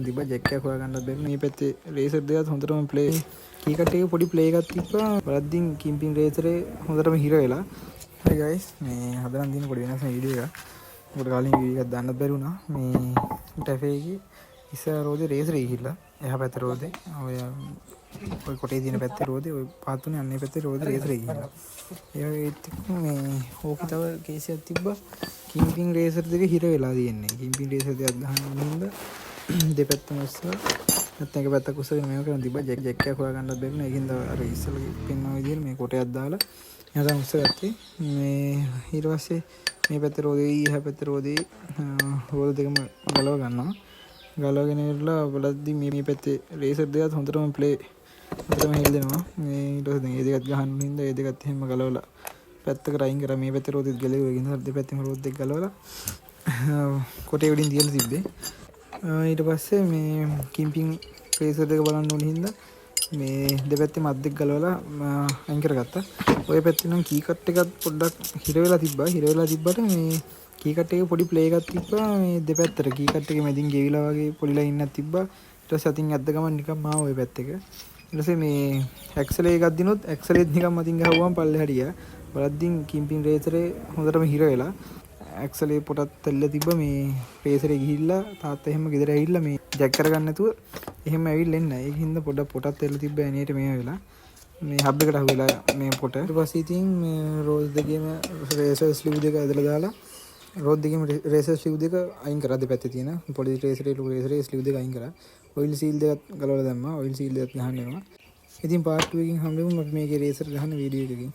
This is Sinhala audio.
තිබ්බා ජැක් එකක් හොයාගන්නත් බැරි. මේ පැත්තේ රේසර් දෙකත් හොඳටම ප්ලේ කී කට් එකේ පොඩි ප්ලේ එකක් තිබ්බා. වලද්දින් කිම්පින් රේසරේ හොඳටම හිර වෙලා. හරි ගයිස් මේ හදලා තියෙන පොඩි වෙනස් වීඩියෝ එකක්. මොකද කලින් වීඩියෝ එකක් දාන්නත් බැරි වුණා. මේ ටැෆේ එකේ ඉස්සර රෝදේ රේසරේ ගිහිල්ලා එහා පැත්තේ රෝදේ ඔය කොටේ තියෙන පැත්තේ රෝදේ ඔය පාතුනේ අන්නේ පැත්තේ රෝදේ රේසරේ ගිහිල්ලා. ඒත් මේ ඕකේ තව කේසියක් තිබ්බා. කිම්පින් රේසර් දෙක හිර වෙලා තියෙන්නේ. කිම්පින් රේසර් දෙකක් ගහන්න ඕනින්ද දෙපැත්තම උස්සලා නැත්නම් එක පැත්තක් උස්සගෙන මේක කරන් තිබ්බා. ජැක් එකක් හොයාගන්නත් බැරි වුණා. ඒකින්ද අර ඉස්සලා පෙන්වන විදිහට මේ කොටයක් දාලා එහෙනම් උස්සගත්තේ. මේ ඊට පස්සේ මේ පැත්තේ රෝදේ එහා පැත්තේ රෝදේ රෝද දෙකම ගලව ගන්නවා. ගලවගෙන ඉවරලා බලද්දි මේ පැත්තේ රේසර් දෙකත් හොඳටම ප්ලේ හොඳටම හෙල් දෙනවා. මේ ඊට පස්සේ දැන් මේ දෙකත් ගහන්න හින්දා මේ දෙකත් එහෙම ගලවලා පැත්තකට අයින් කරා. මේ පැත්තේ රෝදෙත් ගලවුවා. ඒකින්ද දෙපැත්තෙම රෝද දෙක ගලවලා කොටේ උඩින් තියලා තිබ්බේ. ඊට පස්සේ මේ කිම්පින් රේසර් දෙක බලන්න ඕන හින්දා මේ දෙපැත්තේ මත් දෙක ගලවලා අයින් කරගත්තා. ඔය පැත්තේ නම් කී කට් එකක් පොඩ්ඩක් හිර වෙලා තිබ්බා. හිර වෙලා තිබ්බට මේ කී කට් එකේ පොඩි ප්ලේ එකක් තිබ්බා. මේ දෙපැත්තට කී කට් එකේ මැදින් ගෙවිලා වගේ පොඩි ලයින් එකක් තිබ්බා. ඊට පස්සේ අතින් ඇද්ද ගමන් නිකන් මාව ඔය පැත්තක. ඊට පස්සේ මේ ඇක්සලේ එකක් දිනුත් ඇක්සලේත් නිකන් මතින් ගහුවම පල්ලෙහාට ගියා. බලද්දින් කිම්පින් රේසරේ හොඳටම හිර වෙලා ඇක්සලේ පොටත් තෙල්ල තිබ්බ. මේ රේසරේ ගිහිල්ලා තාත්තා එහෙම ගෙදර ඇවිල්ලා මේ ජැක් කරගන්න නැතුව එහෙම ඇවිල්ලා එන්න. ඒකින්ද පොටත් තෙල්ල තිබ්බ ඇනේට මේ වෙලා මේ හබ් එකට අහුවෙලා මේ පොට. ඊට පස්සේ ඉතින් මේ රෝස් දෙකේම රේසර් ස්ලිව් දෙක ඇදලා දාලා රෝඩ් දෙකේම රේසර් ස්ලිව් දෙක අයින් කරා. දෙපැත්තේ තියෙන පොඩි රේසරේ ලොකු රේසරේ ස්ලිව් දෙක අයින් කරා. ඔයිල් සීල් දෙකත් ගලවලා දැම්මා. ඔයිල් සීල් දෙකත් ගහන්න වෙනවා. ඉතින් පාර්ට් 2 එකකින් හම්බෙමු අපි මේකේ රේසර් ගහන වීඩියෝ එකකින්.